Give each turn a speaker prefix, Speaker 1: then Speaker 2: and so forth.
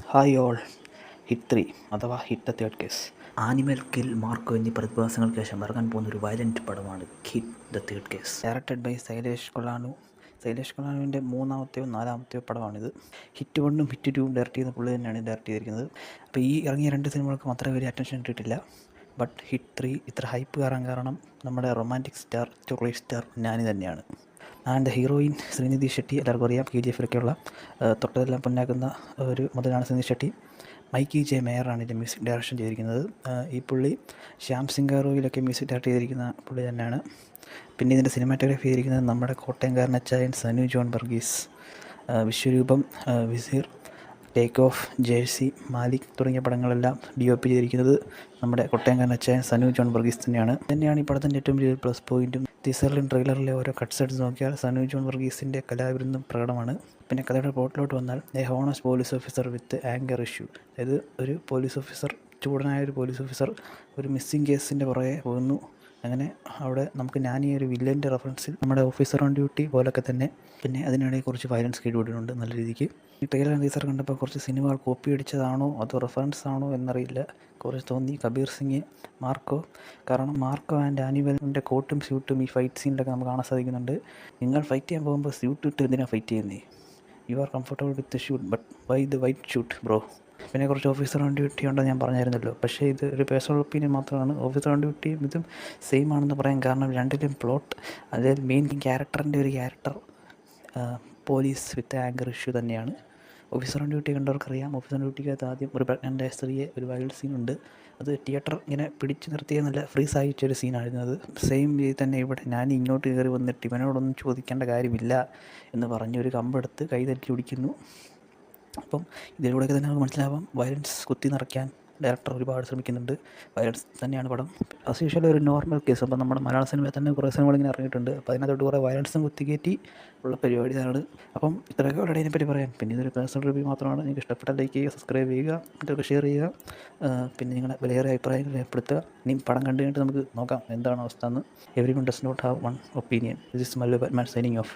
Speaker 1: Hi all. Hit 3 അഥവാ hit the third case.
Speaker 2: Animal kill Marco എന്നീ പ്രതിഭാസങ്ങൾക്ക് ശേഷം ഇറങ്ങാൻ പോകുന്ന ഒരു വയലൻറ്റ് പടമാണ് hit the third case.
Speaker 1: Directed by Sailesh കൊളാനുവിൻ്റെ മൂന്നാമത്തെയോ നാലാമത്തെയോ പടമാണിത്. ഹിറ്റ് 1ഉം ഹിറ്റ് 2ഉം ഡയറക്റ്റ് ചെയ്യുന്ന പുള്ളി തന്നെയാണ് ഡയറക്റ്റ് ചെയ്തിരിക്കുന്നത്. അപ്പോൾ ഈ ഇറങ്ങിയ രണ്ട് സിനിമകൾക്കും അത്ര വലിയ അറ്റൻഷൻ കിട്ടിയിട്ടില്ല. ബട്ട് ഹിറ്റ് 3 ഇത്ര ഹൈപ്പ് കയറാൻ കാരണം നമ്മുടെ romantic star, chocolate star Nani തന്നെയാണ്. And the heroine Srinidhi Shetty, എല്ലാവർക്കും അറിയാം. KGF-ലൊക്കെയുള്ള തൊട്ടതെല്ലാം പൊന്നാക്കുന്ന ഒരു മുതലാണ് ശ്രീനിധി ഷെട്ടി. മൈക്കി ജെ മേയറാണ് ഇതിൻ്റെ മ്യൂസിക് ഡയറക്ഷൻ ചെയ്തിരിക്കുന്നത്. ഈ പുള്ളി ശ്യാം സിംഗാറോയിലൊക്കെ മ്യൂസിക് ഡയറക്റ്റ് ചെയ്തിരിക്കുന്ന പുള്ളി തന്നെയാണ്. പിന്നെ ഇതിൻ്റെ സിനിമാറ്റോഗ്രാഫി ചെയ്തിരിക്കുന്നത് നമ്മുടെ കോട്ടയംകാരനച്ചായൻ സനു ജോൺ വർഗീസ്. വിശ്വരൂപം, വിസീർ, ടേക്ക് ഓഫ്, ജേഴ്സി, മാലിക് തുടങ്ങിയ പടങ്ങളെല്ലാം DOP ചെയ്തിരിക്കുന്നത് നമ്മുടെ കോട്ടയംകാരനച്ചായൻ സനു ജോൺ വർഗീസ് തന്നെയാണ് ഈ പടത്തിൻ്റെ ഏറ്റവും വലിയൊരു പ്ലസ് പോയിൻറ്റും. ടീസറിലും ട്രെയിലറിലെ ഓരോ കട്ട്സ് എടുത്ത് നോക്കിയാൽ സനു ജോൺ വർഗീസിൻ്റെ കലാവിരുന്നും പ്രകടമാണ്. പിന്നെ കഥയുടെ പ്ലോട്ടിലോട്ട് വന്നാൽ, A honest police officer with anger issue. അതായത് ഒരു പോലീസ് ഓഫീസർ, ചൂടനായ ഒരു പോലീസ് ഓഫീസർ ഒരു മിസ്സിംഗ് കേസിൻ്റെ പുറകെ പോകുന്നു. അങ്ങനെ അവിടെ നമുക്ക് നാനി ഒരു വില്ലൻ്റെ റെഫറൻസിൽ നമ്മുടെ ഓഫീസർ ഓൺ ഡ്യൂട്ടി പോലൊക്കെ തന്നെ. പിന്നെ അതിനിടയിൽ കുറച്ച് വയലൻസ് കീഴ്കൂടിയിട്ടുണ്ട് നല്ല രീതിക്ക്. ഈ ട്രെയിലർ ടീസർ കണ്ടപ്പോൾ കുറച്ച് സിനിമകൾ കോപ്പി അടിച്ചതാണോ അതോ റെഫറൻസ് ആണോ എന്നറിയില്ല. കുറച്ച് തോന്നി കബീർ സിംഗ്, മാർക്കോ. കാരണം മാർക്കോ ആൻഡ് ആനിമലിൻ്റെ കോട്ടും സ്യൂട്ടും ഈ ഫൈറ്റ് സീനിലൊക്കെ നമുക്ക് കാണാൻ സാധിക്കുന്നുണ്ട്. നിങ്ങൾ ഫൈറ്റ് ചെയ്യാൻ പോകുമ്പോൾ സ്യൂട്ട് ഇട്ട് എന്തിനാണ് ഫൈറ്റ് ചെയ്യുന്നത്? You are comfortable with shoot, but why the white shoot bro? പിന്നെ കുറച്ച് ഓഫീസർ ഓൺ ഡ്യൂട്ടി ഉണ്ടെന്ന് ഞാൻ പറഞ്ഞായിരുന്നല്ലോ. പക്ഷേ ഇത് ഒരു പേഴ്സണൽ ഒപ്പീനിയൻ മാത്രമാണ്. ഓഫീസർ ഓൺ ഡ്യൂട്ടിയും ഇതും സെയിം ആണെന്ന് പറയാൻ കാരണം രണ്ടിലും പ്ലോട്ട്, അതായത് മെയിൻ ക്യാരക്ടറിൻ്റെ ഒരു character police with anger issue തന്നെയാണ്. ഓഫീസർ ഓൺ ഡ്യൂട്ടി കണ്ടവർക്കറിയാം. ഓഫീസർ ഓൺ ഡ്യൂട്ടിക്കകത്ത് ആദ്യം ഒരു പ്രഗ്നൻ്റായ സ്ത്രീയെ ഒരു വൈൽഡ് സീനുണ്ട്. അത് തിയേറ്റർ ഇങ്ങനെ പിടിച്ചു നിർത്തിയ നല്ല ഫ്രീസ് ആയിട്ടൊരു സീനായിരുന്നു അത്. സെയിം രീതി തന്നെ ഇവിടെ ഞാൻ ഇങ്ങോട്ട് കയറി വന്നിട്ട് ഇവനോടൊന്നും ചോദിക്കേണ്ട കാര്യമില്ല എന്ന് പറഞ്ഞ് ഒരു കമ്പെടുത്ത് കൈ തട്ടി പിടിക്കുന്നു. അപ്പം ഇതിലൂടെയൊക്കെ തന്നെ നമുക്ക് മനസ്സിലാവാം വയലൻസ് കുത്തി നിറയ്ക്കാൻ ഡയറക്ടർ ഒരുപാട് ശ്രമിക്കുന്നുണ്ട്. വയലൻസ് തന്നെയാണ് പടം. ആസ് യൂഷ്വൽ ഒരു നോർമൽ കേസ്. അപ്പം നമ്മുടെ മലയാള സിനിമയിൽ തന്നെ കുറേ സിനിമകൾ ഇങ്ങനെ ഇറങ്ങിയിട്ടുണ്ട്. അപ്പോൾ അതിനകത്തോട്ട് കുറേ വയലൻസും കുത്തിക്കയറ്റി ഉള്ള പരിപാടി ഇതാണ്. അപ്പം ഇത്രയൊക്കെ ഉള്ള ഇതിനെപ്പറ്റി പറയാം. പിന്നെ ഇതൊരു പേഴ്സണൽ റിവ്യൂ മാത്രമാണ്. നിങ്ങൾക്ക് ഇഷ്ടപ്പെട്ടാൽ ലൈക്ക് ചെയ്യുക, സബ്സ്ക്രൈബ് ചെയ്യുക, മറ്റൊക്കെ ഷെയർ ചെയ്യുക. പിന്നെ നിങ്ങളുടെ വിലയേറിയ അഭിപ്രായങ്ങൾ രേഖപ്പെടുത്തുക. ഇനി പടം കണ്ടു കഴിഞ്ഞിട്ട് നമുക്ക് നോക്കാം എന്താണ് അവസ്ഥ എന്ന്. Every one does not have one opinion. This is Mallu Batman signing of.